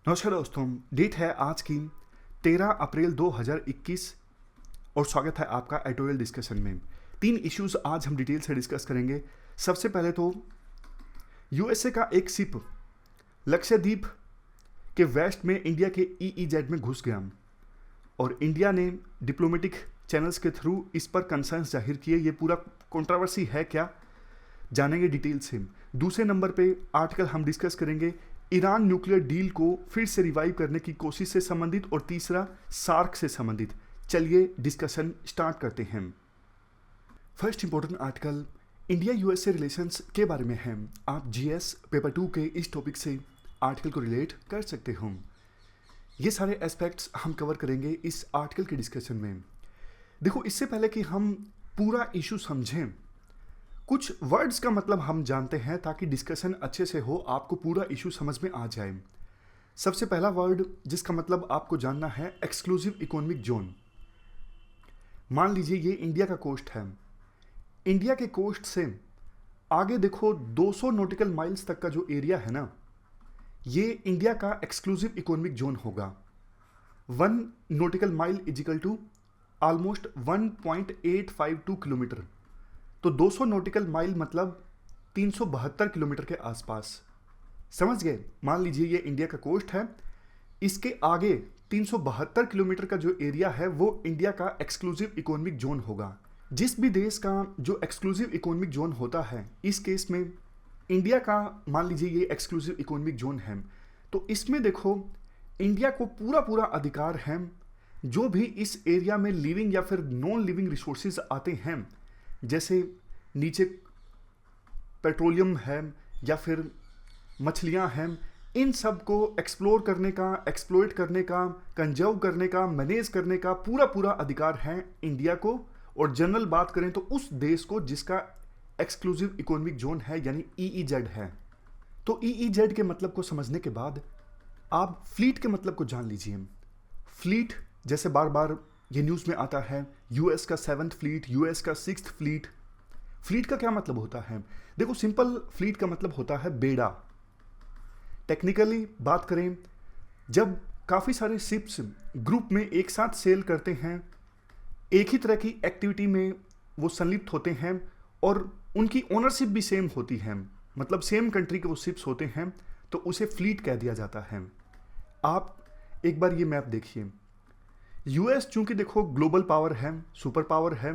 नमस्कार दोस्तों। डेट है आज की 13 अप्रैल 2021 और स्वागत है आपका एडिटोरियल डिस्कशन में। 3 इश्यूज आज हम डिटेल से डिस्कस करेंगे। सबसे पहले तो यूएसए का एक शिप लक्षद्वीप के वेस्ट में इंडिया के ईईजेड में घुस गया और इंडिया ने डिप्लोमेटिक चैनल्स के थ्रू इस पर कंसर्न्स जाहिर किए। ये पूरा कंट्रोवर्सी है क्या, जानेंगे डिटेल से। दूसरे नंबर पे आर्टिकल हम डिस्कस करेंगे ईरान न्यूक्लियर डील को फिर से रिवाइव करने की कोशिश से संबंधित, और तीसरा सार्क से संबंधित। चलिए डिस्कशन स्टार्ट करते हैं। First important article India USA relations के बारे में है। आप जीएस पेपर 2 के इस टॉपिक से आर्टिकल को रिलेट कर सकते हो। ये सारे एस्पेक्ट्स हम कवर करेंगे इस आर्टिकल के डिस्कशन में। देखो, इससे पहले कि हम पूरा इशू समझें, कुछ वर्ड्स का मतलब हम जानते हैं ताकि डिस्कशन अच्छे से हो, आपको पूरा इशू समझ में आ जाए। सबसे पहला वर्ड जिसका मतलब आपको जानना है, एक्सक्लूसिव इकोनॉमिक जोन। मान लीजिए ये इंडिया का कोस्ट है। इंडिया के कोस्ट से आगे देखो 200 नॉटिकल माइल्स तक का जो एरिया है ना, ये इंडिया का एक्सक्लूसिव इकोनॉमिक जोन होगा। 1 nautical mile equal to almost 1.852 kilometre. तो 200 नॉटिकल माइल मतलब 372 किलोमीटर के आसपास। समझ गए? मान लीजिए ये इंडिया का कोस्ट है, इसके आगे 372 किलोमीटर का जो एरिया है वो इंडिया का एक्सक्लूसिव इकोनॉमिक जोन होगा। जिस भी देश का जो एक्सक्लूसिव इकोनॉमिक जोन होता है, इस केस में इंडिया का मान लीजिए ये एक्सक्लूसिव इकोनॉमिक जोन है, तो इसमें देखो इंडिया को पूरा पूरा अधिकार है जो भी इस एरिया में लिविंग या फिर नॉन लिविंग रिसोर्सेज आते हैं, जैसे नीचे पेट्रोलियम है या फिर मछलियां हैं, इन सब को एक्सप्लोर करने का, एक्सप्लोइट करने का, कंजर्व करने का, मैनेज करने का पूरा पूरा अधिकार है इंडिया को। और जनरल बात करें तो उस देश को जिसका एक्सक्लूसिव इकोनॉमिक जोन है, यानी ईईजेड है। तो ईईजेड के मतलब को समझने के बाद आप फ्लीट के मतलब को जान लीजिए। फ्लीट, जैसे बार बार ये न्यूज़ में आता है, यूएस का 7th फ्लीट, यूएस का 6th फ्लीट। फ्लीट का क्या मतलब होता है? देखो, सिंपल फ्लीट का मतलब होता है बेड़ा। टेक्निकली बात करें, जब काफ़ी सारे शिप्स ग्रुप में एक साथ सेल करते हैं, एक ही तरह की एक्टिविटी में वो संलिप्त होते हैं और उनकी ओनरशिप भी सेम होती है, मतलब सेम कंट्री के वो शिप्स होते हैं, तो उसे फ्लीट कह दिया जाता है। आप एक बार ये मैप देखिए। यूएस चूंकि देखो ग्लोबल पावर है, सुपर पावर है,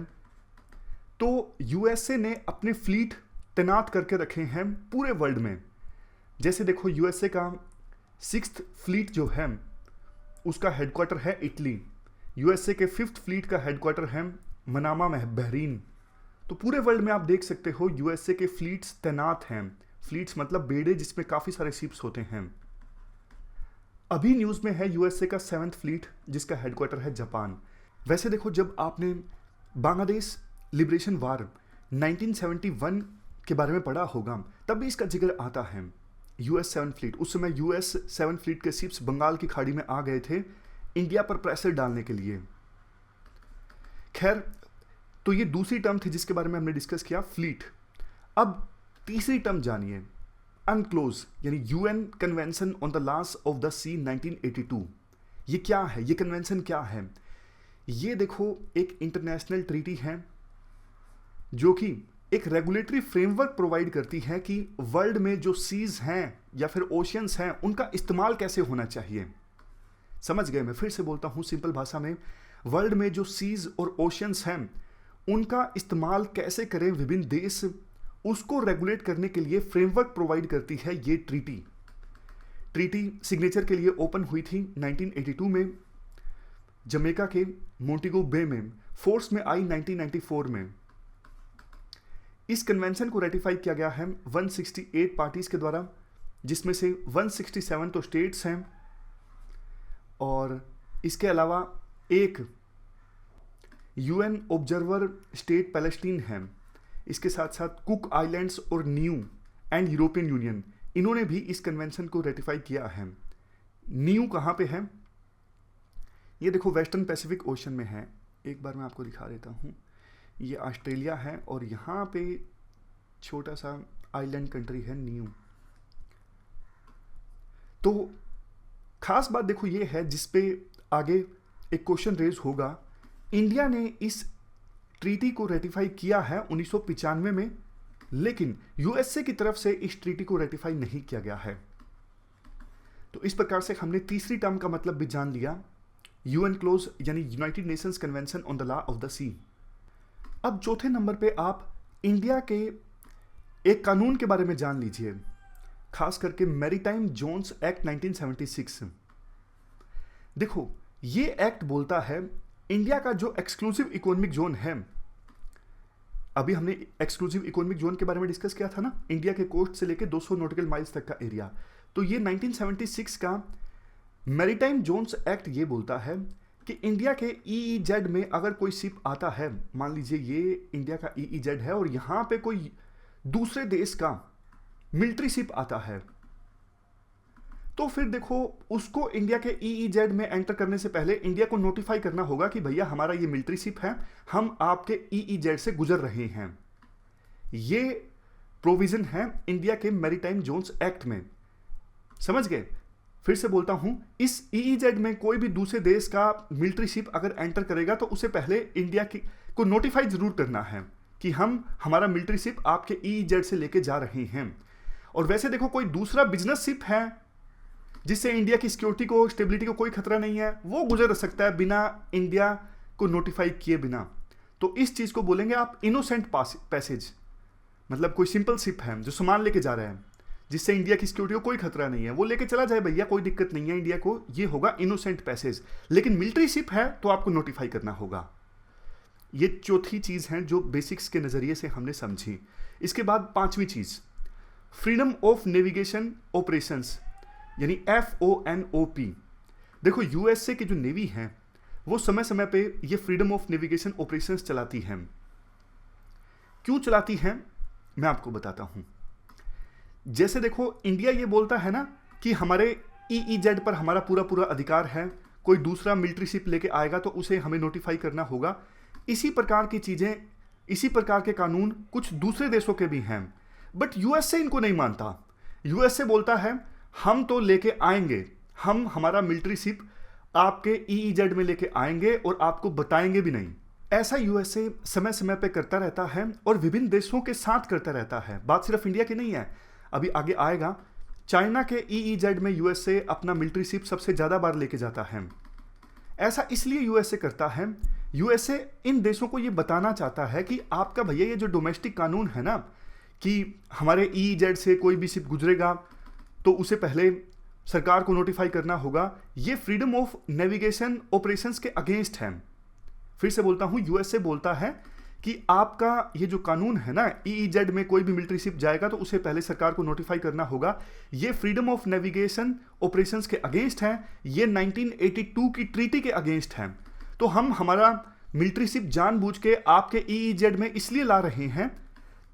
तो यूएसए ने अपने फ्लीट तैनात करके रखे हैं पूरे वर्ल्ड में। जैसे देखो यूएसए का 6th फ्लीट जो है उसका हेडक्वार्टर है इटली। यूएसए के 5th फ्लीट का हेडक्वार्टर है मनामा में, बहरीन। तो पूरे वर्ल्ड में आप देख सकते हो यूएसए के फ्लीट्स तैनात हैं। फ्लीट्स मतलब बेड़े जिसमें काफ़ी सारे शिप्स होते हैं। अभी न्यूज़ में है यूएसए का 7th फ्लीट जिसका हेडक्वार्टर है जापान। वैसे देखो, जब आपने बांग्लादेश लिबरेशन वार 1971 के बारे में पढ़ा होगा, तब भी इसका जिक्र आता है। यूएस 7th फ्लीट, उस समय यूएस 7th फ्लीट के शिप्स बंगाल की खाड़ी में आ गए थे इंडिया पर प्रेशर डालने के लिए। खैर, तो ये दूसरी टर्म थी जिसके बारे में हमने डिस्कस किया, फ्लीट। अब तीसरी टर्म जानिए, अनक्लोज, यानी UN convention on the laws of the sea 1982। ये क्या है? ये कन्वेंशन क्या है? ये देखो एक इंटरनेशनल ट्रीटी है जो कि एक रेगुलेटरी फ्रेमवर्क प्रोवाइड करती है कि वर्ल्ड में जो सीज हैं या फिर ओशियंस हैं उनका इस्तेमाल कैसे होना चाहिए। समझ गए? मैं फिर से बोलता हूँ सिंपल भाषा में, वर्ल्ड में जो सीज और ओशियंस हैं उनका इस्तेमाल कैसे करें विभिन्न देश, उसको रेगुलेट करने के लिए फ्रेमवर्क प्रोवाइड करती है ये ट्रीटी। ट्रीटी सिग्नेचर के लिए ओपन हुई थी 1982 में, जमैका के मोंटेगो बे में, फोर्स में आई 1994 में। इस कन्वेंशन को रेटिफाई किया गया है 168 पार्टीज के द्वारा, जिसमें से 167 तो स्टेट्स हैं और इसके अलावा एक यूएन ऑब्जर्वर स्टेट पैलेस्टीन है। इसके साथ साथ कुक आइलैंड्स और न्यू एंड यूरोपियन यूनियन, इन्होंने भी इस कन्वेंशन को रेटिफाई किया है। न्यू कहाँ पे है? ये देखो वेस्टर्न पैसिफिक ओशन में है। एक बार मैं आपको दिखा देता हूँ। ये ऑस्ट्रेलिया है और यहाँ पे छोटा सा आइलैंड कंट्री है न्यू। तो खास बात देखो ये है जिसपे आगे एक क्वेश्चन रेज होगा। इंडिया ने इस ट्रीटी को रेटिफाई किया है 1995 में, लेकिन यूएसए की तरफ से इस ट्रीटी को रेटिफाई नहीं किया गया है। तो इस प्रकार से हमने तीसरी टर्म का मतलब भी जान लिया, यूएन क्लोज यानी United Nations convention on the law of the sea. अब चौथे नंबर पे आप इंडिया के एक कानून के बारे में जान लीजिए, खास करके मैरीटाइम जोन्स एक्ट 1976। देखो ये एक्ट बोलता है इंडिया का जो एक्सक्लूसिव इकोनॉमिक जोन है, अभी हमने एक्सक्लूसिव इकोनॉमिक जोन के बारे में डिस्कस किया था ना, इंडिया के कोस्ट से लेकर 200 नॉटिकल माइल्स तक का एरिया। तो ये 1976 का मैरीटाइम जोन्स एक्ट ये बोलता है कि इंडिया के ईईजेड में अगर कोई शिप आता है, मान लीजिए ये इंडिया का ईईजेड है और यहां पे कोई दूसरे देश का मिलिट्री शिप आता है, तो फिर देखो उसको इंडिया के ईईजेड में एंटर करने से पहले इंडिया को नोटिफाई करना होगा कि भैया हमारा ये मिलिट्री शिप है, हम आपके ईईजेड से गुजर रहे हैं। ये प्रोविजन है इंडिया के मैरीटाइम जोन्स एक्ट में, समझ गए। फिर से बोलता हूं, इस ईईजेड में कोई भी दूसरे देश का मिलिट्री शिप अगर एंटर करेगा तो उसे पहले इंडिया को नोटिफाई जरूर करना है कि हम हमारा मिलिट्री शिप आपके ईईजेड से लेके जा रहे हैं। और वैसे देखो कोई दूसरा बिजनेस शिप है जिससे इंडिया की सिक्योरिटी को, स्टेबिलिटी को कोई खतरा नहीं है, वो गुजर सकता है बिना इंडिया को नोटिफाई किए बिना। तो इस चीज को बोलेंगे आप इनोसेंट पैसेज, मतलब कोई सिंपल शिप है जो सामान लेके जा रहा है जिससे इंडिया की सिक्योरिटी को कोई खतरा नहीं है, वो लेके चला जाए भैया, कोई दिक्कत नहीं है इंडिया को, ये होगा इनोसेंट पैसेज। लेकिन मिलिट्री शिप है तो आपको नोटिफाई करना होगा। ये चौथी चीज है जो बेसिक्स के नजरिए से हमने समझी। इसके बाद पांचवी चीज, फ्रीडम ऑफ नेविगेशन ऑपरेशंस यानी FONOP। देखो यूएसए की जो नेवी है वो समय समय पे ये फ्रीडम ऑफ नेविगेशन ऑपरेशंस चलाती है। क्यों चलाती है मैं आपको बताता हूं। जैसे देखो इंडिया ये बोलता है ना कि हमारे ईईजेड पर हमारा पूरा पूरा अधिकार है, कोई दूसरा मिलिट्री शिप लेके आएगा तो उसे हमें नोटिफाई करना होगा। इसी प्रकार की चीजें, इसी प्रकार के कानून कुछ दूसरे देशों के भी हैं, बट यूएसए इनको नहीं मानता। यूएसए बोलता है हम तो लेके आएंगे, हम हमारा मिलिट्री शिप आपके ईईजेड में लेके आएंगे और आपको बताएंगे भी नहीं। ऐसा यूएसए समय समय पे करता रहता है और विभिन्न देशों के साथ करता रहता है। बात सिर्फ इंडिया की नहीं है, अभी आगे आएगा। चाइना के ईईजेड में यूएसए अपना मिलिट्री शिप सबसे ज्यादा बार लेके जाता है। ऐसा इसलिए यूएसए करता है, यूएसए इन देशों को ये बताना चाहता है कि आपका भैया ये जो डोमेस्टिक कानून है ना कि हमारे ईईजेड से कोई भी शिप गुजरेगा तो उसे पहले सरकार को नोटिफाई करना होगा, ये फ्रीडम ऑफ नेविगेशन ऑपरेशंस के अगेंस्ट है। फिर से बोलता हूं, यूएसए बोलता है कि आपका ये जो कानून है ना, ईईजेड में कोई भी मिलिट्री शिप जाएगा तो उसे पहले सरकार को नोटिफाई करना होगा, ये फ्रीडम ऑफ नेविगेशन ऑपरेशंस के अगेंस्ट है, ये 1982 की ट्रीटी के अगेंस्ट है। तो हम हमारा मिलिट्री शिप जानबूझ के आपके ईईजेड में इसलिए ला रहे हैं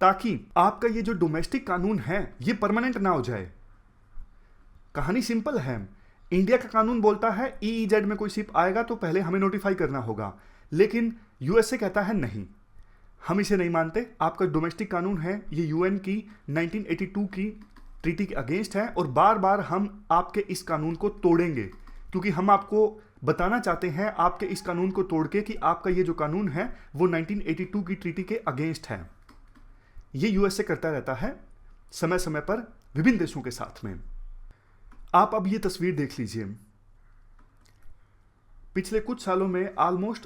ताकि आपका ये जो डोमेस्टिक कानून है ये परमानेंट ना हो जाए। कहानी सिंपल है, इंडिया का कानून बोलता है ईईजेड में कोई शिप आएगा तो पहले हमें नोटिफाई करना होगा, लेकिन यूएसए कहता है नहीं, हम इसे नहीं मानते, आपका डोमेस्टिक कानून है, ये यूएन की 1982 की ट्रीटी के अगेंस्ट है और बार बार हम आपके इस कानून को तोड़ेंगे, क्योंकि हम आपको बताना चाहते हैं आपके इस कानून को तोड़ के कि आपका ये जो कानून है वो 1982 की ट्रीटी के अगेंस्ट है। ये यूएसए करता रहता है समय समय पर विभिन्न देशों के साथ में। आप अब ये तस्वीर देख लीजिए, पिछले कुछ सालों में ऑलमोस्ट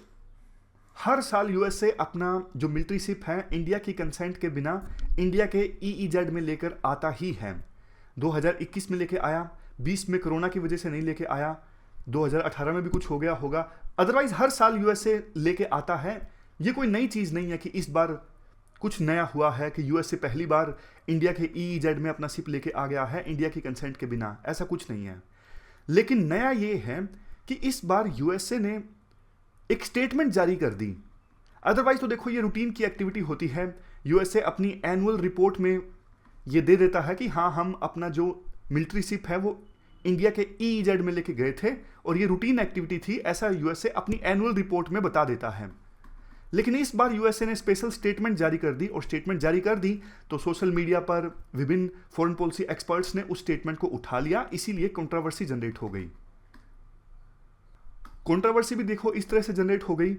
हर साल यूएसए अपना जो मिलिट्री शिप है इंडिया की कंसेंट के बिना इंडिया के ईईजेड में लेकर आता ही है। 2021 में लेके आया, 20 में कोरोना की वजह से नहीं लेके आया, 2018 में भी कुछ हो गया होगा, अदरवाइज हर साल यूएसए लेके आता है। ये कोई नई चीज नहीं है कि इस बार कुछ नया हुआ है कि यूएसए पहली बार इंडिया के ईईजेड में अपना शिप लेके आ गया है इंडिया की कंसेंट के बिना, ऐसा कुछ नहीं है। लेकिन नया ये है कि इस बार यूएसए ने एक स्टेटमेंट जारी कर दी। अदरवाइज तो देखो ये रूटीन की एक्टिविटी होती है, यूएसए अपनी एनुअल रिपोर्ट में ये दे देता है कि हाँ हम अपना जो मिलिट्री शिप है वो इंडिया के ईईजेड में लेके गए थे और ये रूटीन एक्टिविटी थी, ऐसा यूएसए अपनी एनुअल रिपोर्ट में बता देता है। लेकिन इस बार यूएसए ने स्पेशल स्टेटमेंट जारी कर दी और स्टेटमेंट जारी कर दी तो सोशल मीडिया पर विभिन्न फॉरेन पॉलिसी एक्सपर्ट्स ने उस स्टेटमेंट को उठा लिया, इसीलिए कंट्रोवर्सी जनरेट हो गई। कंट्रोवर्सी भी देखो इस तरह से जनरेट हो गई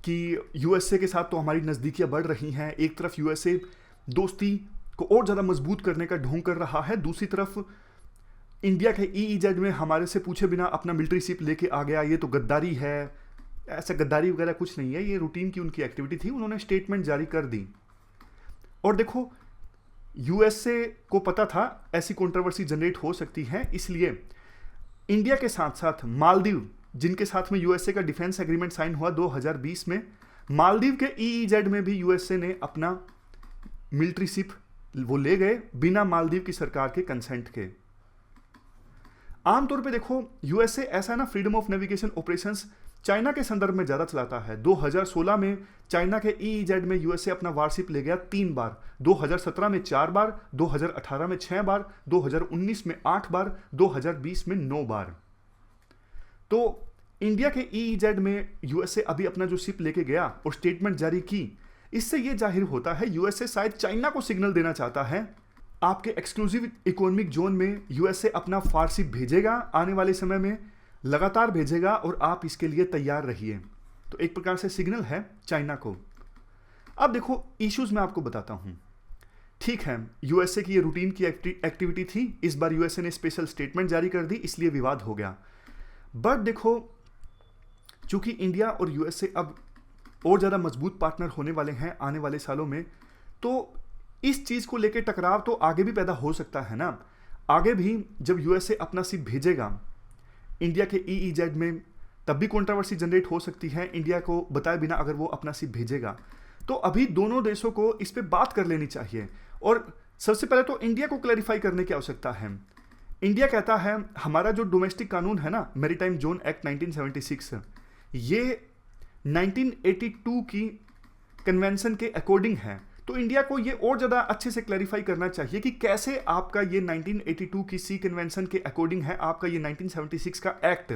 कि यूएसए के साथ तो हमारी नज़दीकियां बढ़ रही हैं, एक तरफ यूएसए दोस्ती को और ज़्यादा मजबूत करने का ढोंग कर रहा है, दूसरी तरफ इंडिया के ईईजेड में हमारे से पूछे बिना अपना मिलिट्री शिप लेके आ गया, ये तो गद्दारी है। ऐसा गद्दारी वगैरह कुछ नहीं है, ये रूटीन की उनकी एक्टिविटी थी, उन्होंने स्टेटमेंट जारी कर दी। और देखो यूएसए को पता था ऐसी कंट्रोवर्सी जनरेट हो सकती है, इसलिए इंडिया के साथ साथ मालदीव, जिनके साथ में यूएसए का डिफेंस एग्रीमेंट साइन हुआ 2020 में, मालदीव के ईईजेड में भी यूएसए ने अपना मिलिट्री शिप वो ले गए बिना मालदीव की सरकार के कंसेंट के। आमतौर पे देखो यूएसए ऐसा ना freedom of navigation operations China के संदर्भ में ज्यादा चलाता है। 2016 में चाइना के ईईजेड में यूएसए अपना वारशिप ले गया 3 बार, 2017 में 4 बार, 2018 में 6 बार, 2019 में 8 बार, 2020 में 9 बार। तो इंडिया के ईईजेड में यूएसए अभी अपना जो शिप लेके गया और स्टेटमेंट जारी की, इससे यह जाहिर होता है यूएसए शायद चाइना को सिग्नल देना चाहता है आपके एक्सक्लूसिव इकोनॉमिक जोन में यूएसए अपना वारशिप भेजेगा, आने वाले समय में लगातार भेजेगा और आप इसके लिए तैयार रहिए। तो एक प्रकार से सिग्नल है चाइना को। अब देखो इश्यूज मैं आपको बताता हूं। ठीक है, यूएसए की ये रूटीन की एक्टिविटी थी, इस बार यूएसए ने स्पेशल स्टेटमेंट जारी कर दी, इसलिए विवाद हो गया। बट देखो चूंकि इंडिया और यूएसए अब और ज़्यादा मजबूत पार्टनर होने वाले हैं आने वाले सालों में, तो इस चीज़ को लेकर टकराव तो आगे भी पैदा हो सकता है ना। आगे भी जब यूएसए अपना शिप भेजेगा इंडिया के ईईजेड में, तब भी कंट्रोवर्सी जनरेट हो सकती है इंडिया को बताए बिना अगर वो अपना शिप भेजेगा। तो अभी दोनों देशों को इस पे बात कर लेनी चाहिए और सबसे पहले तो इंडिया को क्लैरिफाई करने की आवश्यकता है। इंडिया कहता है हमारा जो डोमेस्टिक कानून है ना, मैरीटाइम जोन एक्ट 1976, ये 1982 की कन्वेंशन के अकॉर्डिंग है। तो इंडिया को ये और ज़्यादा अच्छे से क्लैरिफाई करना चाहिए कि कैसे आपका ये 1982 की सी कन्वेंशन के अकॉर्डिंग है, आपका ये 1976 का एक्ट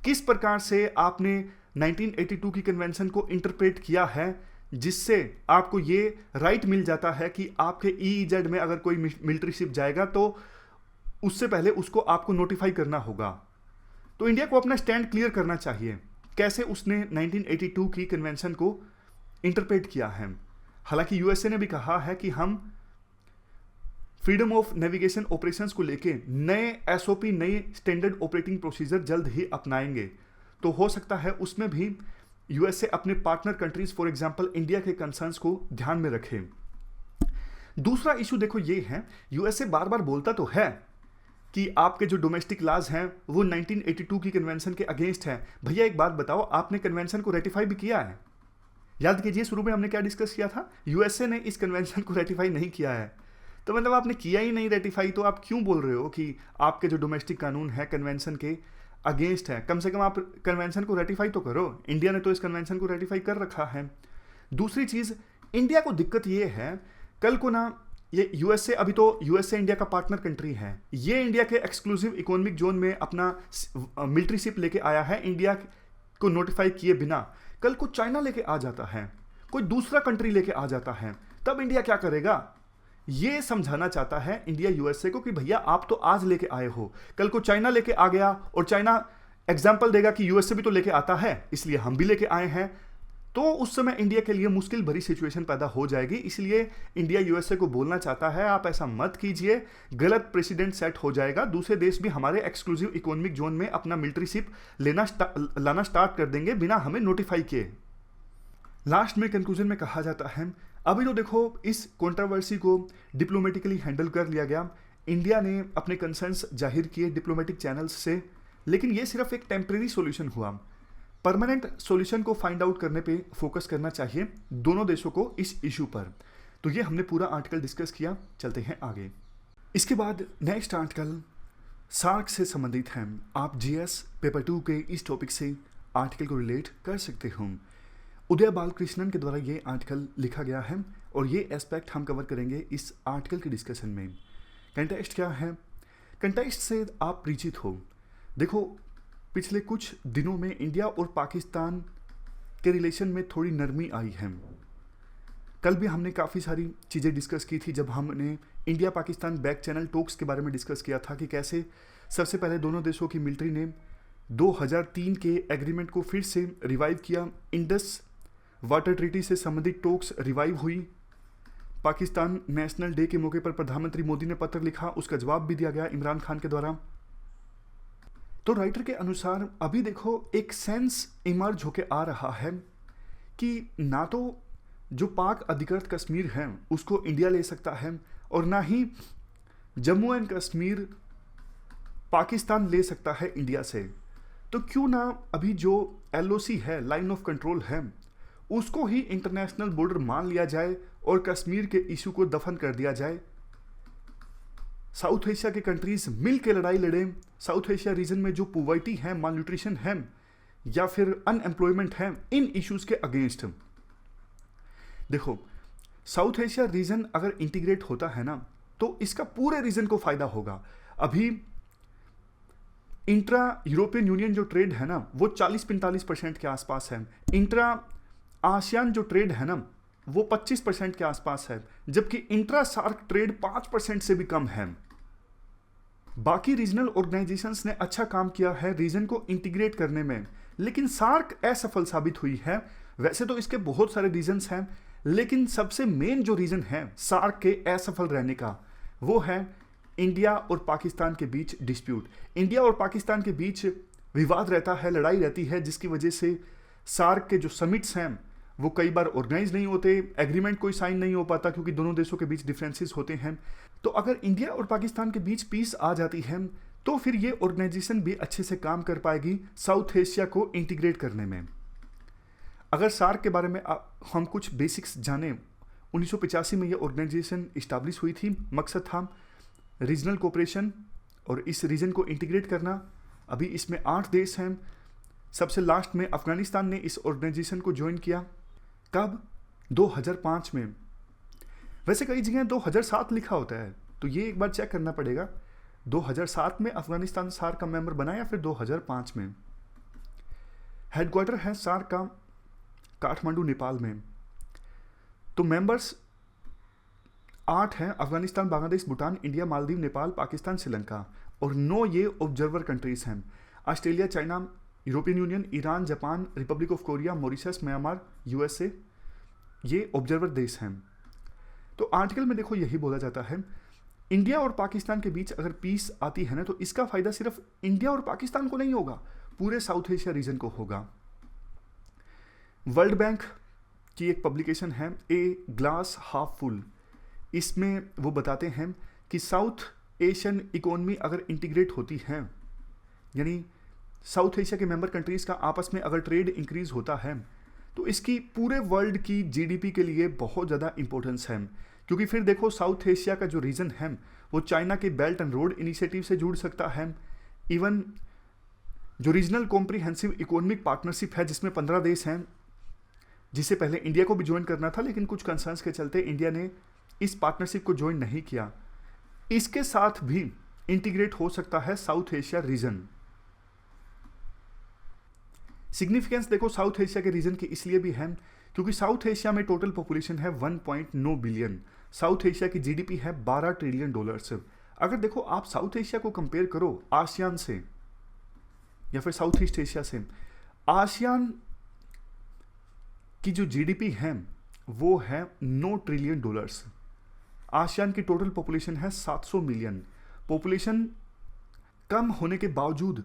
किस प्रकार से आपने 1982 की कन्वेंशन को इंटरप्रेट किया है, जिससे आपको ये राइट मिल जाता है कि आपके ईईजेड में अगर कोई मिलिट्री शिप जाएगा तो उससे पहले उसको आपको नोटिफाई करना होगा। तो इंडिया को अपना स्टैंड क्लियर करना चाहिए कैसे उसने 1982 की कन्वेंशन को इंटरप्रेट किया है। हालांकि यूएसए ने भी कहा है कि हम फ्रीडम ऑफ नेविगेशन ऑपरेशंस को लेके नए एसओपी, नए स्टैंडर्ड ऑपरेटिंग प्रोसीजर जल्द ही अपनाएंगे। तो हो सकता है उसमें भी यूएसए अपने partner countries for example India के कंसर्न्स को ध्यान में रखे। दूसरा इशू देखो ये है, यूएसए बार बार बोलता तो है कि आपके जो डोमेस्टिक लॉज हैं वो 1982 की कन्वेंशन के अगेंस्ट है। भैया एक बात बताओ, आपने कन्वेंशन को रेटिफाई भी किया है? याद कीजिए शुरू में हमने क्या डिस्कस किया था, यूएसए ने इस कन्वेंशन को रेटिफाई नहीं किया है। तो मतलब आपने किया ही नहीं रेटिफाई, तो आप क्यों बोल रहे हो कि आपके जो डोमेस्टिक कानून है कन्वेंशन के अगेंस्ट है? कम से कम आप कन्वेंशन को रेटिफाई तो करो। इंडिया ने तो इस कन्वेंशन को रेटिफाई कर रखा है। दूसरी चीज़, इंडिया को दिक्कत ये है, कल को ना ये यूएसए, अभी तो यूएसए इंडिया का पार्टनर कंट्री है, ये इंडिया के एक्सक्लूसिव इकोनॉमिक जोन में अपना मिलिट्री शिप लेके आया है इंडिया को नोटिफाई किए बिना। कल को चाइना लेके आ जाता है, कोई दूसरा कंट्री लेके आ जाता है, तब इंडिया क्या करेगा? ये समझाना चाहता है इंडिया यूएसए को कि भैया आप तो आज लेके आए हो, कल को चाइना लेके आ गया और चाइना एग्जाम्पल देगा कि यूएसए भी तो लेके आता है इसलिए हम भी लेके आए हैं, तो उस समय इंडिया के लिए मुश्किल भरी सिचुएशन पैदा हो जाएगी। इसलिए इंडिया यूएसए को बोलना चाहता है आप ऐसा मत कीजिए, गलत प्रेसिडेंट सेट हो जाएगा, दूसरे देश भी हमारे एक्सक्लूसिव इकोनॉमिक जोन में अपना मिलिट्री शिप लाना स्टार्ट कर देंगे बिना हमें नोटिफाई किए। लास्ट में कंक्लूजन में कहा जाता है अभी तो देखो इस कंट्रोवर्सी को डिप्लोमेटिकली हैंडल कर लिया गया, इंडिया ने अपने कंसर्न्स जाहिर किए डिप्लोमेटिक चैनल्स से, लेकिन ये सिर्फ एक टेम्परेरी सॉल्यूशन हुआ। परमानेंट सॉल्यूशन को फाइंड आउट करने पे फोकस करना चाहिए दोनों देशों को इस इशू पर। तो ये हमने पूरा आर्टिकल डिस्कस किया, चलते हैं आगे। इसके बाद नेक्स्ट आर्टिकल सार्क से संबंधित है। आप जीएस पेपर 2 के इस टॉपिक से आर्टिकल को रिलेट कर सकते हो। उदय बालकृष्णन के द्वारा ये आर्टिकल लिखा गया है और ये एस्पेक्ट हम कवर करेंगे इस आर्टिकल के डिस्कशन में। कंटेक्स्ट क्या है? कंटेक्स्ट से आप परिचित हो। देखो पिछले कुछ दिनों में इंडिया और पाकिस्तान के रिलेशन में थोड़ी नरमी आई है। कल भी हमने काफ़ी सारी चीज़ें डिस्कस की थी जब हमने India Pakistan back channel talks के बारे में डिस्कस किया था कि कैसे सबसे पहले दोनों देशों की मिलिट्री ने 2003 के एग्रीमेंट को फिर से रिवाइव किया। इंडस वाटर ट्रीटी से संबंधित टॉक्स रिवाइव हुई। पाकिस्तान नेशनल डे के मौके पर प्रधानमंत्री मोदी ने पत्र लिखा, उसका जवाब भी दिया गया इमरान खान के द्वारा। तो राइटर के अनुसार अभी देखो एक सेंस इमर्ज होके आ रहा है कि ना तो जो पाक अधिकृत कश्मीर है उसको इंडिया ले सकता है और ना ही जम्मू एंड कश्मीर पाकिस्तान ले सकता है इंडिया से। तो क्यों ना अभी जो LOC है, लाइन ऑफ कंट्रोल है, उसको ही इंटरनेशनल बॉर्डर मान लिया जाए और कश्मीर के इशू को दफन कर दिया जाए। साउथ एशिया के कंट्रीज मिल के लड़ाई लड़ें। साउथ एशिया रीजन में जो पॉवर्टी है, मालन्यूट्रिशन है या फिर अनएम्प्लॉयमेंट है, इन इश्यूज के अगेंस्ट। देखो साउथ एशिया रीजन अगर इंटीग्रेट होता है ना तो इसका पूरे रीजन को फायदा होगा। अभी इंट्रा यूरोपियन यूनियन जो ट्रेड है ना वो 40-45% के आसपास है। इंट्रा आसियान जो ट्रेड है ना वो 25% के आसपास है, जबकि इंट्रा सार्क ट्रेड 5% से भी कम है। बाकी रीजनल ऑर्गेनाइजेशंस ने अच्छा काम किया है रीजन को इंटीग्रेट करने में, लेकिन सार्क असफल साबित हुई है। वैसे तो इसके बहुत सारे रीजंस हैं, लेकिन सबसे मेन जो रीजन है सार्क के असफल रहने का वो है इंडिया और पाकिस्तान के बीच डिस्प्यूट। इंडिया और पाकिस्तान के बीच विवाद रहता है, लड़ाई रहती है, जिसकी वजह से सार्क के जो समिट्स हैं वो कई बार ऑर्गेनाइज नहीं होते, एग्रीमेंट कोई साइन नहीं हो पाता क्योंकि दोनों देशों के बीच डिफरेंसेस होते हैं। तो अगर इंडिया और पाकिस्तान के बीच पीस आ जाती है तो फिर ये ऑर्गेनाइजेशन भी अच्छे से काम कर पाएगी साउथ एशिया को इंटीग्रेट करने में। अगर सार्क के बारे में हम कुछ बेसिक्स जानें, 1985 में ये ऑर्गेनाइजेशन इस्टाब्लिश हुई थी। मकसद था रीजनल कोऑपरेशन और इस रीजन को इंटीग्रेट करना। अभी इसमें 8 देश हैं। सबसे लास्ट में अफगानिस्तान ने इस ऑर्गेनाइजेशन को ज्वाइन किया। कब? 2005 में। वैसे कई जगह 2007 लिखा होता है, तो ये एक बार चेक करना पड़ेगा 2007 में अफगानिस्तान सार्क का मेंबर बना या फिर 2005 में। हेडक्वार्टर है सार्क का काठमांडू, नेपाल में। तो मेंबर्स 8 हैं, अफगानिस्तान, बांग्लादेश, भूटान, इंडिया, मालदीव, नेपाल, पाकिस्तान, श्रीलंका, और 9 ये ऑब्जर्वर कंट्रीज हैं। Australia, China, European union, Iran, Japan, Republic of Korea, Mauritius, Myanmar, USA, ये ऑब्जर्वर देश हैं। तो आर्टिकल में देखो यही बोला जाता है, इंडिया और पाकिस्तान के बीच अगर पीस आती है ना तो इसका फायदा सिर्फ इंडिया और पाकिस्तान को नहीं होगा, पूरे साउथ एशिया रीजन को होगा। वर्ल्ड बैंक की एक पब्लिकेशन है ए ग्लास हाफ फुल, इसमें वो बताते हैं कि साउथ एशियन इकोनॉमी अगर इंटीग्रेट होती है, यानी साउथ एशिया के मेंबर कंट्रीज का आपस में अगर ट्रेड इंक्रीज होता है, तो इसकी पूरे वर्ल्ड की GDP के लिए बहुत ज़्यादा इंपॉर्टेंस है। क्योंकि फिर देखो साउथ एशिया का जो रीजन है वो चाइना के बेल्ट एंड रोड इनिशिएटिव से जुड़ सकता है। इवन जो रीजनल कॉम्प्रिहेंसिव इकोनॉमिक पार्टनरशिप है जिसमें 15 देश हैं, जिसे पहले इंडिया को भी ज्वाइन करना था, लेकिन कुछ कंसर्न्स के चलते इंडिया ने इस पार्टनरशिप को ज्वाइन नहीं किया। इसके साथ भी इंटीग्रेट हो सकता है साउथ एशिया रीजन। सिग्निफिकेंस देखो साउथ एशिया के रीजन की इसलिए भी है क्योंकि साउथ एशिया में टोटल पॉपुलेशन है 1.9 बिलियन। साउथ एशिया की GDP है $12 ट्रिलियन। अगर देखो आप साउथ एशिया को कंपेयर करो आसियान से या फिर साउथ ईस्ट एशिया से, आसियान की जो GDP है वो है $9 ट्रिलियन। आसियान की टोटल पॉपुलेशन है 700 मिलियन। पॉपुलेशन कम होने के बावजूद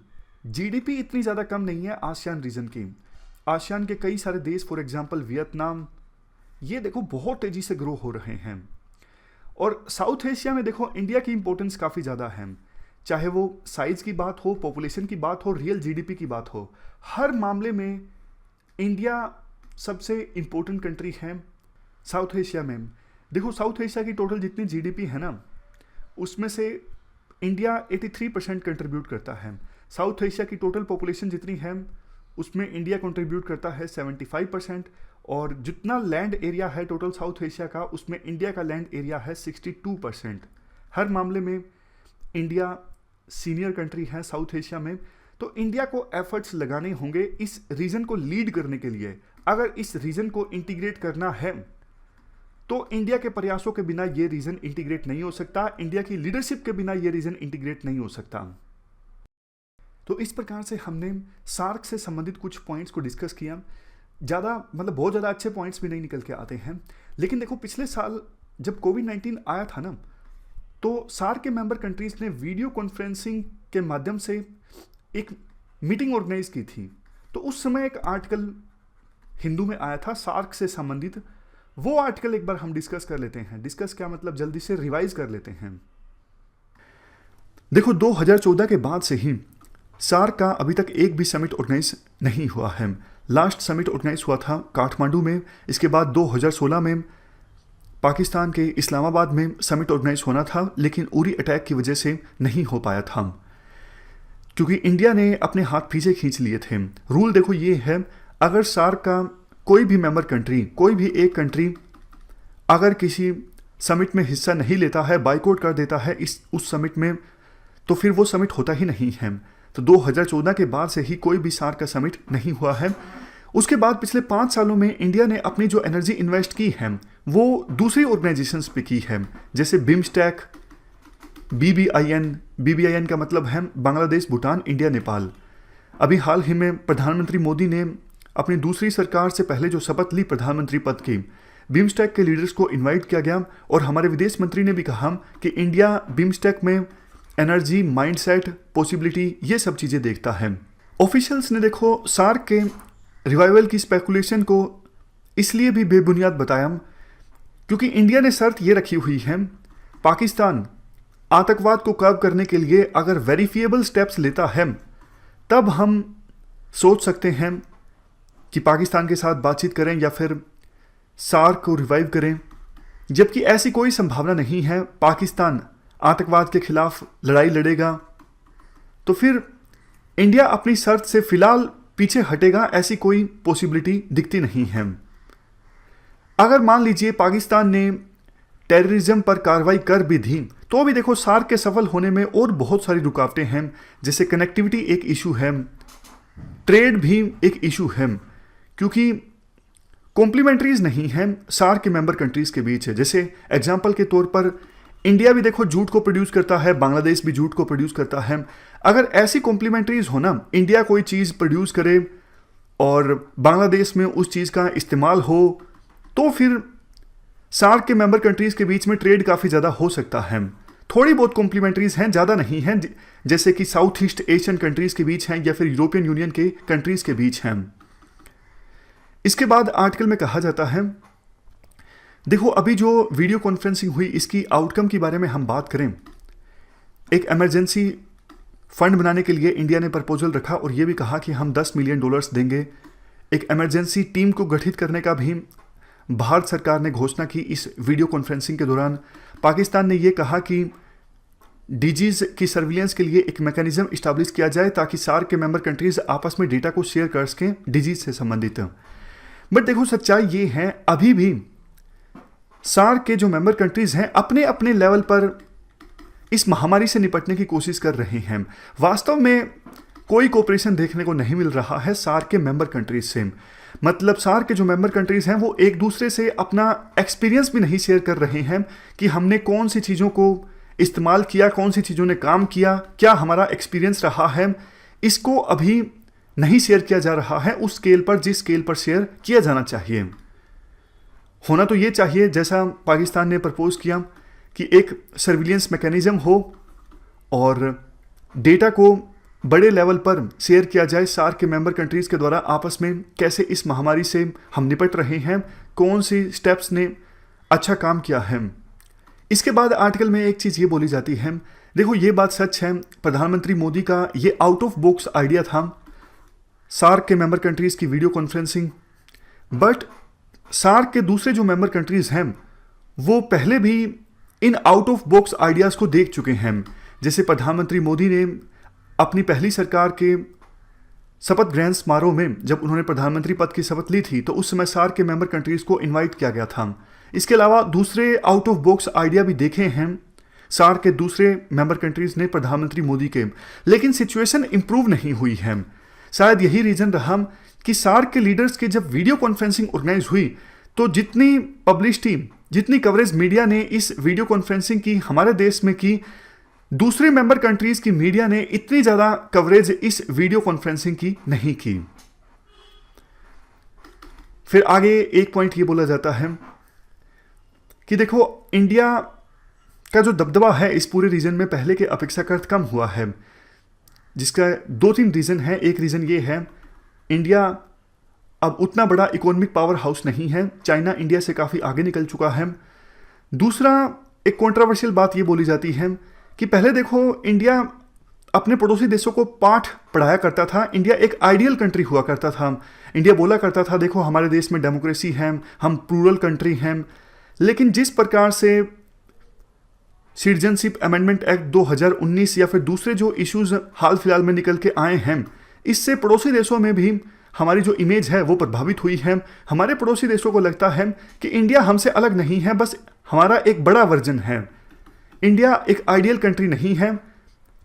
GDP इतनी ज़्यादा कम नहीं है आसियान रीजन की। आसियान के कई सारे देश, फॉर एग्जांपल वियतनाम, ये देखो बहुत तेज़ी से ग्रो हो रहे हैं। और साउथ एशिया में देखो इंडिया की इंपॉर्टेंस काफ़ी ज़्यादा है, चाहे वो साइज़ की बात हो, पॉपुलेशन की बात हो, रियल GDP की बात हो, हर मामले में इंडिया सबसे इम्पोर्टेंट कंट्री है साउथ एशिया में। देखो साउथ एशिया की टोटल जितनी GDP है ना, उसमें से इंडिया 83% कंट्रीब्यूट करता है। साउथ एशिया की टोटल पॉपुलेशन जितनी है उसमें इंडिया कंट्रीब्यूट करता है 75%, और जितना लैंड एरिया है टोटल साउथ एशिया का उसमें इंडिया का लैंड एरिया है 62%। हर मामले में इंडिया सीनियर कंट्री है साउथ एशिया में। तो इंडिया को एफर्ट्स लगाने होंगे इस रीजन को लीड करने के लिए। अगर इस रीजन को इंटीग्रेट करना है तो इंडिया के प्रयासों के बिना ये रीजन इंटीग्रेट नहीं हो सकता, इंडिया की लीडरशिप के बिना ये रीजन इंटीग्रेट नहीं हो सकता। तो इस प्रकार से हमने सार्क से संबंधित कुछ पॉइंट्स को डिस्कस किया। ज़्यादा मतलब बहुत ज़्यादा अच्छे पॉइंट्स भी नहीं निकल के आते हैं, लेकिन देखो पिछले साल जब कोविड-19 आया था ना, तो सार्क के मेंबर कंट्रीज़ ने वीडियो कॉन्फ्रेंसिंग के माध्यम से एक मीटिंग ऑर्गेनाइज की थी। तो उस समय एक आर्टिकल हिंदू में आया था सार्क से संबंधित, वो आर्टिकल एक बार हम डिस्कस कर लेते हैं। डिस्कस क्या मतलब, जल्दी से रिवाइज कर लेते हैं। देखो 2014 के बाद से ही सार्क का अभी तक एक भी समिट ऑर्गेनाइज नहीं हुआ है। लास्ट समिट ऑर्गेनाइज हुआ था काठमांडू में, इसके बाद 2016 में पाकिस्तान के इस्लामाबाद में समिट ऑर्गेनाइज होना था, लेकिन उरी अटैक की वजह से नहीं हो पाया था, क्योंकि इंडिया ने अपने हाथ पीछे खींच लिए थे। रूल देखो ये है, अगर सार्क का कोई भी मेंबर कंट्री, कोई भी एक कंट्री अगर किसी समिट में हिस्सा नहीं लेता है, बाइकआउट कर देता है उस समिट में, तो फिर वो समिट होता ही नहीं है। तो 2014 के बाद से ही कोई भी सार्क का समिट नहीं हुआ है। उसके बाद पिछले 5 सालों में इंडिया ने अपनी जो एनर्जी इन्वेस्ट की है वो दूसरी ऑर्गेनाइजेशंस पे की है, जैसे बिम्स्टेक, BBIN का मतलब है बांग्लादेश, भूटान, इंडिया, नेपाल। अभी हाल ही में प्रधानमंत्री मोदी ने अपनी दूसरी सरकार से पहले जो शपथ ली प्रधानमंत्री पद की, बिम्स्टेक के लीडर्स को इनवाइट किया गया, और हमारे विदेश मंत्री ने भी कहा कि इंडिया बिम्स्टेक में एनर्जी, माइंडसेट, पॉसिबिलिटी, ये सब चीज़ें देखता है। ऑफिशियल्स ने देखो सार्क के रिवाइवल की स्पेकुलेशन को इसलिए भी बेबुनियाद बताया क्योंकि इंडिया ने शर्त ये रखी हुई है, पाकिस्तान आतंकवाद को कर्व करने के लिए अगर वेरीफिएबल स्टेप्स लेता है तब हम सोच सकते हैं कि पाकिस्तान के साथ बातचीत करें या फिर सार्क को रिवाइव करें, जबकि ऐसी कोई संभावना नहीं है। पाकिस्तान आतंकवाद के खिलाफ लड़ाई लड़ेगा तो फिर इंडिया अपनी शर्त से फिलहाल पीछे हटेगा, ऐसी कोई पॉसिबिलिटी दिखती नहीं है। अगर मान लीजिए पाकिस्तान ने टेररिज्म पर कार्रवाई कर भी दी तो भी देखो सार्क के सफल होने में और बहुत सारी रुकावटें हैं, जैसे कनेक्टिविटी एक इशू है, ट्रेड भी एक इशू है, क्योंकि कॉम्प्लीमेंट्रीज नहीं है सार्क के मेंबर कंट्रीज के बीच है। जैसे एग्जांपल के तौर पर इंडिया भी देखो जूट को प्रोड्यूस करता है, बांग्लादेश भी जूट को प्रोड्यूस करता है। अगर ऐसी कॉम्प्लीमेंट्रीज हो ना, इंडिया कोई चीज़ प्रोड्यूस करे और बांग्लादेश में उस चीज़ का इस्तेमाल हो, तो फिर सार्क के मेंबर कंट्रीज के बीच में ट्रेड काफ़ी ज़्यादा हो सकता है। थोड़ी बहुत कॉम्प्लीमेंट्रीज हैं, ज़्यादा नहीं हैं, जैसे कि साउथ ईस्ट एशियन कंट्रीज के बीच हैं या फिर यूरोपियन यूनियन के कंट्रीज के बीच हैं। इसके बाद आर्टिकल में कहा जाता है, देखो अभी जो वीडियो कॉन्फ्रेंसिंग हुई इसकी आउटकम के बारे में हम बात करें, एक इमरजेंसी फंड बनाने के लिए इंडिया ने प्रपोजल रखा और ये भी कहा कि हम $10 मिलियन देंगे। एक इमरजेंसी टीम को गठित करने का भी भारत सरकार ने घोषणा की। इस वीडियो कॉन्फ्रेंसिंग के दौरान पाकिस्तान ने यह कहा कि डीजीज की सर्विलेंस के लिए एक मैकेनिज्म इस्टेब्लिश किया जाए ताकि सार्क के मेंबर कंट्रीज आपस में डेटा को शेयर कर सकें डीजीज से संबंधित। बट देखो सच्चाई ये है, अभी भी सार्क के जो मेंबर कंट्रीज हैं अपने अपने लेवल पर इस महामारी से निपटने की कोशिश कर रहे हैं। वास्तव में कोई कोऑपरेशन देखने को नहीं मिल रहा है सार्क के मेंबर कंट्रीज से। मतलब सार्क के जो मेंबर कंट्रीज हैं वो एक दूसरे से अपना एक्सपीरियंस भी नहीं शेयर कर रहे हैं कि हमने कौन सी चीज़ों को इस्तेमाल किया, कौन सी चीज़ों ने काम किया, क्या हमारा एक्सपीरियंस रहा है। इसको अभी नहीं शेयर किया जा रहा है उस स्केल पर जिस स्केल पर शेयर किया जाना चाहिए। होना तो ये चाहिए जैसा पाकिस्तान ने प्रपोज किया कि एक सर्विलेंस मैकेनिज्म हो और डेटा को बड़े लेवल पर शेयर किया जाए सार्क के मेंबर कंट्रीज़ के द्वारा आपस में, कैसे इस महामारी से हम निपट रहे हैं, कौन सी स्टेप्स ने अच्छा काम किया है। इसके बाद आर्टिकल में एक चीज़ ये बोली जाती है, देखो ये बात सच है, प्रधानमंत्री मोदी का ये आउट ऑफ बॉक्स आइडिया था सार्क के मेंबर कंट्रीज़ की वीडियो कॉन्फ्रेंसिंग। बट सार्क के दूसरे जो मेंबर कंट्रीज़ हैं वो पहले भी in out of box ideas को देख चुके हैं। जैसे प्रधानमंत्री मोदी ने अपनी पहली सरकार के शपथ ग्रहण समारोह में जब उन्होंने प्रधानमंत्री पद की शपथ ली थी तो उस समय सार्क के मेंबर कंट्रीज़ को इनवाइट किया गया था। इसके अलावा दूसरे आउट ऑफ बॉक्स आइडिया भी देखे हैं सार्क के दूसरे मेंबर कंट्रीज़ ने प्रधानमंत्री मोदी के, लेकिन सिचुएशन इंप्रूव नहीं हुई है। शायद यही रीज़न रहा कि सार्क के लीडर्स की जब वीडियो कॉन्फ्रेंसिंग ऑर्गेनाइज हुई तो जितनी पब्लिसिटी, जितनी कवरेज मीडिया ने इस वीडियो कॉन्फ्रेंसिंग की हमारे देश में की, दूसरे मेंबर कंट्रीज की मीडिया ने इतनी ज्यादा कवरेज इस वीडियो कॉन्फ्रेंसिंग की नहीं की। फिर आगे एक पॉइंट ये बोला जाता है कि देखो इंडिया का जो दबदबा है इस पूरे रीजन में पहले के अपेक्षाकृत कम हुआ है, जिसका 2-3 रीजन है। एक रीजन ये है, इंडिया अब उतना बड़ा इकोनॉमिक पावर हाउस नहीं है, चाइना इंडिया से काफ़ी आगे निकल चुका है। दूसरा, एक कंट्रोवर्शियल बात ये बोली जाती है कि पहले देखो इंडिया अपने पड़ोसी देशों को पाठ पढ़ाया करता था, इंडिया एक आइडियल कंट्री हुआ करता था। इंडिया बोला करता था देखो हमारे देश में डेमोक्रेसी है, हम प्लूरल कंट्री हैं। लेकिन जिस प्रकार से सिटीजनशिप अमेंडमेंट एक्ट 2019 या फिर दूसरे जो इश्यूज हाल फिलहाल में निकल के आए हैं, इससे पड़ोसी देशों में भी हमारी जो इमेज है वो प्रभावित हुई है। हमारे पड़ोसी देशों को लगता है कि इंडिया हमसे अलग नहीं है, बस हमारा एक बड़ा वर्जन है, इंडिया एक आइडियल कंट्री नहीं है,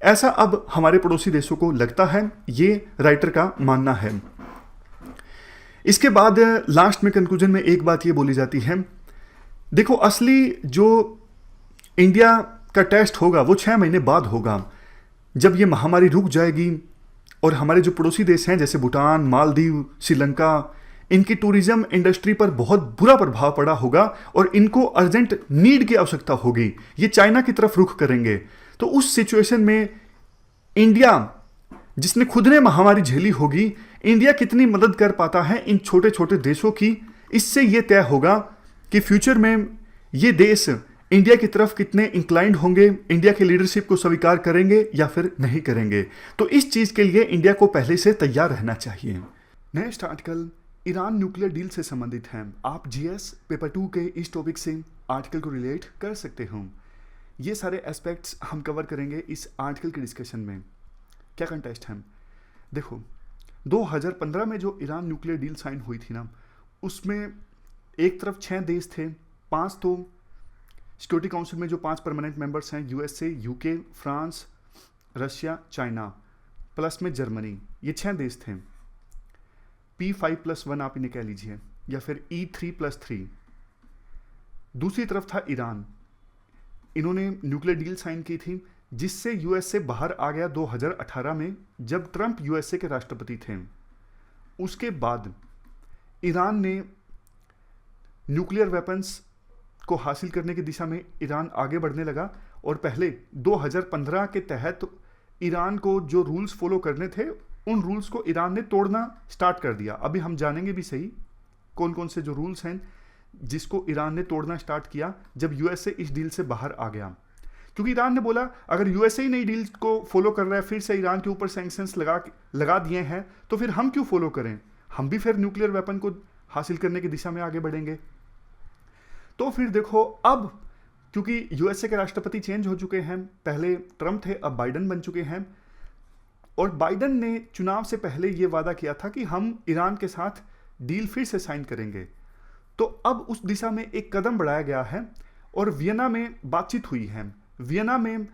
ऐसा अब हमारे पड़ोसी देशों को लगता है। ये राइटर का मानना है। इसके बाद लास्ट में कंक्लूजन में एक बात ये बोली जाती है, देखो असली जो इंडिया का टेस्ट होगा वो 6 महीने बाद होगा, जब ये महामारी रुक जाएगी और हमारे जो पड़ोसी देश हैं जैसे भूटान, मालदीव, श्रीलंका, इनकी टूरिज्म इंडस्ट्री पर बहुत बुरा प्रभाव पड़ा होगा और इनको अर्जेंट नीड की आवश्यकता होगी, ये चाइना की तरफ रुख करेंगे। तो उस सिचुएशन में इंडिया, जिसने खुद ने महामारी झेली होगी, इंडिया कितनी मदद कर पाता है इन छोटे छोटे देशों की, इससे यह तय होगा कि फ्यूचर में ये देश इंडिया की तरफ कितने इंक्लाइंड होंगे, इंडिया के लीडरशिप को स्वीकार करेंगे या फिर नहीं करेंगे। तो इस चीज के लिए इंडिया को पहले से तैयार रहना चाहिए। Next article Iran nuclear deal से संबंधित है। आप जीएस पेपर 2 के इस टॉपिक से आर्टिकल को रिलेट कर सकते हो। ये सारे एस्पेक्ट्स हम कवर करेंगे इस आर्टिकल के डिस्कशन में। क्या कंटेस्ट है, देखो 2015 में जो ईरान न्यूक्लियर डील साइन हुई थी ना, उसमें एक तरफ 6 देश थे, 5 तो सिक्योरिटी काउंसिल में जो 5 परमानेंट मेंबर्स हैं, USA, UK, France, Russia, China, plus में जर्मनी, ये 6 देश थे। P5+1 आप इन्हें कह लीजिए, या फिर E3+3। दूसरी तरफ था ईरान, इन्होंने न्यूक्लियर डील साइन की थी, जिससे यूएसए बाहर आ गया 2018 में, जब ट्रंप यूएसए के राष्ट्रपति थे। उसके बाद ईरान ने न्यूक्लियर वेपन्स को हासिल करने की दिशा में ईरान आगे बढ़ने लगा और पहले 2015 के तहत ईरान को जो रूल्स फॉलो करने थे उन रूल्स को ईरान ने तोड़ना स्टार्ट कर दिया। अभी हम जानेंगे भी सही कौन कौन से जो रूल्स हैं जिसको ईरान ने तोड़ना स्टार्ट किया जब यूएसए इस डील से बाहर आ गया। क्योंकि ईरान ने बोला अगर यूएसए ही नई डील को फॉलो कर रहा है, फिर से ईरान के ऊपर सैंक्शंस लगा दिए हैं, तो फिर हम क्यों फॉलो करें, हम भी फिर न्यूक्लियर वेपन को हासिल करने की दिशा में आगे बढ़ेंगे। तो फिर देखो अब क्योंकि यूएसए के राष्ट्रपति चेंज हो चुके हैं, पहले ट्रंप थे अब बाइडन बन चुके हैं, और बाइडन ने चुनाव से पहले यह वादा किया था कि हम ईरान के साथ डील फिर से साइन करेंगे। तो अब उस दिशा में एक कदम बढ़ाया गया है और वियना में बातचीत हुई है। वियना में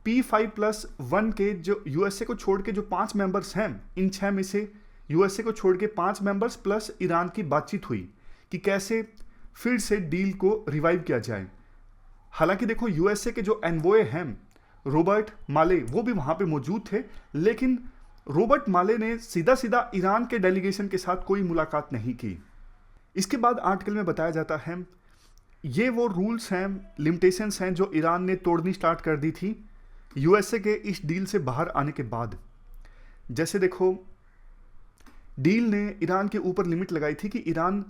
P5+1 के जो यूएसए को छोड़ के जो 5 मेंबर्स हैं, इन 6 में से यूएसए को छोड़ के 5 मेंबर्स प्लस ईरान की बातचीत हुई कि कैसे फिर से डील को रिवाइव किया जाए। हालांकि देखो यूएसए के जो एनवॉय हैं रॉबर्ट माले, वो भी वहां पे मौजूद थे, लेकिन रॉबर्ट माले ने सीधा सीधा ईरान के डेलीगेशन के साथ कोई मुलाकात नहीं की। इसके बाद आर्टिकल में बताया जाता है ये वो रूल्स हैं, लिमिटेशंस हैं जो ईरान ने तोड़नी स्टार्ट कर दी थी यूएसए के इस डील से बाहर आने के बाद। जैसे देखो डील ने ईरान के ऊपर लिमिट लगाई थी कि ईरान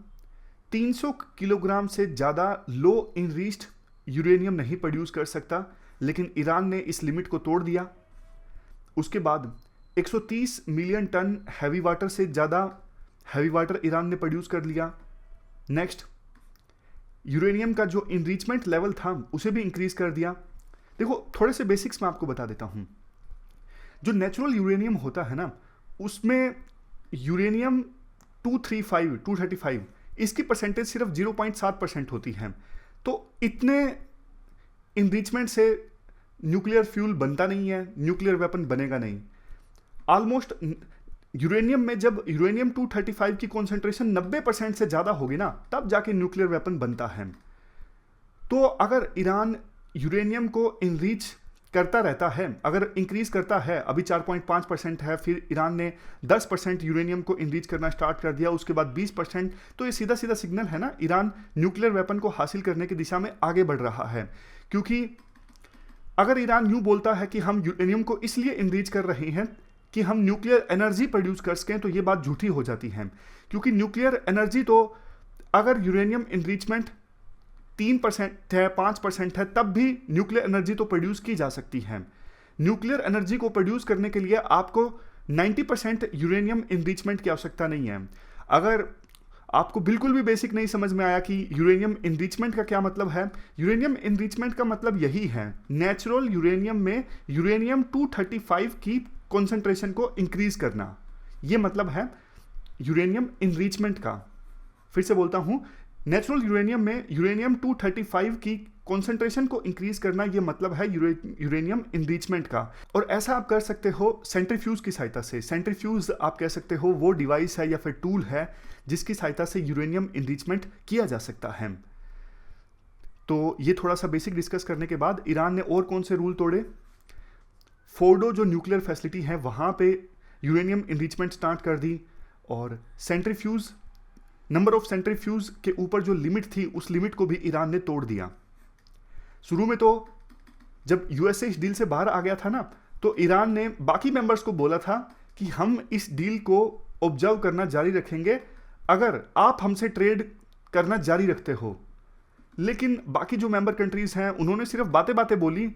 300 किलोग्राम से ज़्यादा लो इनरिच्ड यूरेनियम नहीं प्रोड्यूस कर सकता, लेकिन ईरान ने इस लिमिट को तोड़ दिया। उसके बाद 130 मिलियन टन हैवी वाटर से ज़्यादा हैवी वाटर ईरान ने प्रोड्यूस कर लिया। नेक्स्ट, यूरेनियम का जो इनरिचमेंट लेवल था उसे भी इंक्रीज कर दिया। देखो थोड़े से बेसिक्स मैं आपको बता देता हूँ। जो नेचुरल यूरेनियम होता है ना, उसमें यूरेनियम 235 इसकी परसेंटेज सिर्फ 0.7% होती है। तो इतने इनरिचमेंट से न्यूक्लियर फ्यूल बनता नहीं है, न्यूक्लियर वेपन बनेगा नहीं। ऑलमोस्ट यूरेनियम में जब यूरेनियम 235 की कॉन्सेंट्रेशन 90% से ज़्यादा होगी ना, तब जाके न्यूक्लियर वेपन बनता है। तो अगर ईरान यूरेनियम को इनरिच करता रहता है, अगर इंक्रीज करता है, अभी 4.5% है, फिर ईरान ने 10% यूरेनियम को इनरीच करना स्टार्ट कर दिया, उसके बाद 20%, तो ये सीधा सीधा सिग्नल है ना, ईरान न्यूक्लियर वेपन को हासिल करने की दिशा में आगे बढ़ रहा है। क्योंकि अगर ईरान यूं बोलता है कि हम यूरेनियम को इसलिए इनरीच कर रहे हैं कि हम न्यूक्लियर एनर्जी प्रोड्यूस कर सकें, तो ये बात झूठी हो जाती है। क्योंकि न्यूक्लियर एनर्जी तो अगर यूरेनियम इनरिचमेंट 3% है, 5% है, तब भी न्यूक्लियर एनर्जी तो प्रोड्यूस की जा सकती है। न्यूक्लियर एनर्जी को प्रोड्यूस करने के लिए आपको 90% यूरेनियम इनरिचमेंट की आवश्यकता नहीं है। अगर आपको बिल्कुल भी बेसिक नहीं समझ में आया कि यूरेनियम इनरिचमेंट का क्या मतलब है, यूरेनियम इनरिचमेंट का मतलब यही है, नेचुरल यूरेनियम में यूरेनियम 235 की कॉन्सेंट्रेशन को इंक्रीज करना, ये मतलब है यूरेनियम इनरिचमेंट का। फिर से बोलता हूं, नेचुरल यूरेनियम में यूरेनियम 235 की कॉन्सेंट्रेशन को इंक्रीज करना, ये मतलब है यूरेनियम इनरिचमेंट का। और ऐसा आप कर सकते हो सेंट्रीफ्यूज की सहायता से। सेंट्रीफ्यूज आप कह सकते हो वो डिवाइस है या फिर टूल है जिसकी सहायता से यूरेनियम इनरिचमेंट किया जा सकता है। तो ये थोड़ा सा बेसिक डिस्कस करने के बाद ईरान ने और कौन से रूल तोड़े? फोर्डो जो न्यूक्लियर फैसिलिटी है वहां पे यूरेनियम इनरिचमेंट स्टार्ट कर दी, और सेंट्रीफ्यूज, नंबर ऑफ सेंट्रीफ्यूज के ऊपर जो लिमिट थी उस लिमिट को भी ईरान ने तोड़ दिया। शुरू में तो जब यूएसए इस डील से बाहर आ गया था ना, तो ईरान ने बाकी मेंबर्स को बोला था कि हम इस डील को ऑब्जर्व करना जारी रखेंगे अगर आप हमसे ट्रेड करना जारी रखते हो। लेकिन बाकी जो मेंबर कंट्रीज हैं उन्होंने सिर्फ बातें बातें बोली,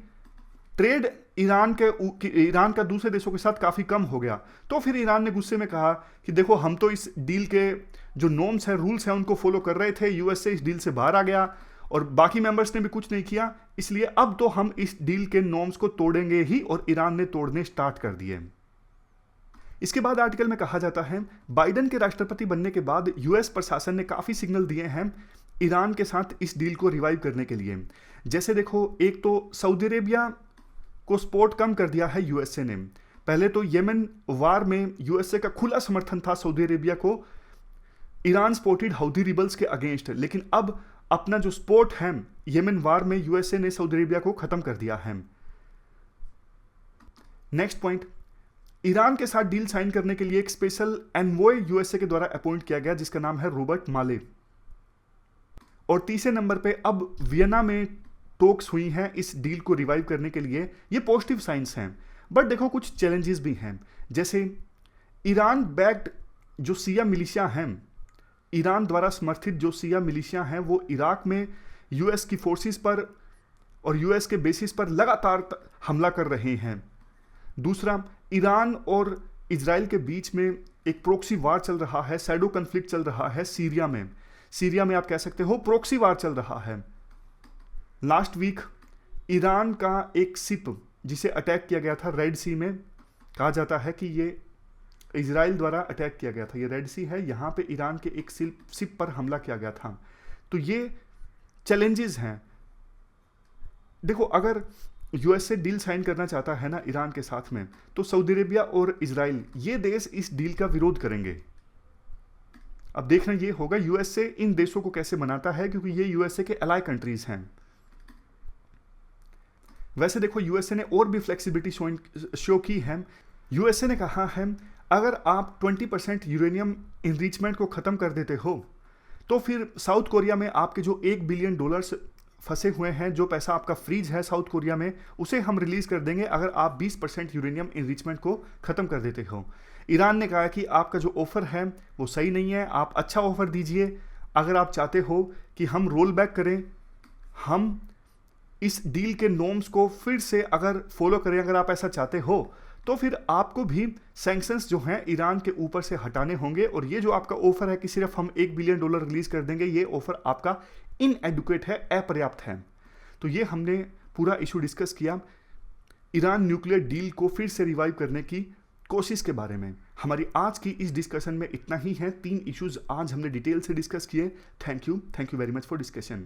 ट्रेड ईरान का दूसरे देशों के साथ काफ़ी कम हो गया। तो फिर ईरान ने गुस्से में कहा कि देखो हम तो इस डील के जो नॉर्म्स हैं, रूल्स हैं, उनको फॉलो कर रहे थे, यूएसए इस डील से बाहर आ गया और बाकी मेंबर्स ने भी कुछ नहीं किया, इसलिए अब तो हम इस डील के नॉर्म्स को तोड़ेंगे ही, और ईरान ने तोड़ने स्टार्ट कर दिए। इसके बाद आर्टिकल में कहा जाता है बाइडेन के राष्ट्रपति बनने के बाद यूएस प्रशासन ने काफ़ी सिग्नल दिए हैं ईरान के साथ इस डील को रिवाइव करने के लिए। जैसे देखो, एक तो सऊदी अरेबिया को सपोर्ट कम कर दिया है यूएसए ने। पहले तो येमेन वार में यूएसए का खुला समर्थन था सऊदी अरेबिया को ईरान सपोर्टेड हौथी रिबल्स के अगेंस्ट, लेकिन अब अपना जो सपोर्ट है येमेन वार में यूएसए ने सऊदी अरेबिया को खत्म कर दिया है। नेक्स्ट पॉइंट, ईरान के साथ डील साइन करने के लिए एक स्पेशल एनवॉय यूएसए के द्वारा अपॉइंट किया गया जिसका नाम है रॉबर्ट माले। और तीसरे नंबर पे अब वियना में टॉक्स हुई हैं इस डील को रिवाइव करने के लिए। ये पॉजिटिव साइंस हैं, बट देखो कुछ चैलेंजेस भी हैं। जैसे ईरान बैक्ड जो शिया मिलिशिया हैं, ईरान द्वारा समर्थित जो शिया मिलिशिया हैं, वो इराक में यूएस की फोर्सेस पर और यूएस के बेसिस पर लगातार हमला कर रहे हैं। दूसरा, ईरान और इजराइल के बीच में एक प्रोक्सी वार चल रहा है, शैडो कन्फ्लिक्ट चल रहा है सीरिया में। सीरिया में आप कह सकते हो प्रोक्सी वार चल रहा है। लास्ट वीक ईरान का एक शिप जिसे अटैक किया गया था रेड सी में, कहा जाता है कि ये इजराइल द्वारा अटैक किया गया था। ये रेड सी है, यहाँ पे ईरान के एक शिप पर हमला किया गया था। तो ये चैलेंजेस हैं। देखो, अगर यूएसए डील साइन करना चाहता है ना ईरान के साथ में, तो सऊदी अरेबिया और इजराइल ये देश इस डील का विरोध करेंगे। अब देखना ये होगा यूएसए इन देशों को कैसे मनाता है, क्योंकि ये यूएसए के अलाइ कंट्रीज हैं। वैसे देखो, यूएसए ने और भी फ्लेक्सिबिलिटी शो की है। यूएसए ने कहा है अगर आप 20% यूरेनियम इनरिचमेंट को खत्म कर देते हो, तो फिर साउथ कोरिया में आपके जो $1 बिलियन फंसे हुए हैं, जो पैसा आपका फ्रीज है साउथ कोरिया में, उसे हम रिलीज कर देंगे अगर आप 20% यूरेनियम इनरिचमेंट को खत्म कर देते हो। ईरान ने कहा कि आपका जो ऑफर है वो सही नहीं है, आप अच्छा ऑफर दीजिए। अगर आप चाहते हो कि हम रोल बैक करें, हम इस डील के नॉर्म्स को फिर से अगर फॉलो करें, अगर आप ऐसा चाहते हो, तो फिर आपको भी सैंक्शंस जो हैं ईरान के ऊपर से हटाने होंगे। और ये जो आपका ऑफर है कि सिर्फ हम $1 बिलियन रिलीज कर देंगे, ये ऑफर आपका इनएडुकेट है, अपर्याप्त है। तो ये हमने पूरा इशू डिस्कस किया ईरान न्यूक्लियर डील को फिर से रिवाइव करने की कोशिश के बारे में। हमारी आज की इस डिस्कशन में इतना ही है। 3 इश्यूज आज हमने डिटेल से डिस्कस किए। Thank you very much for discussion.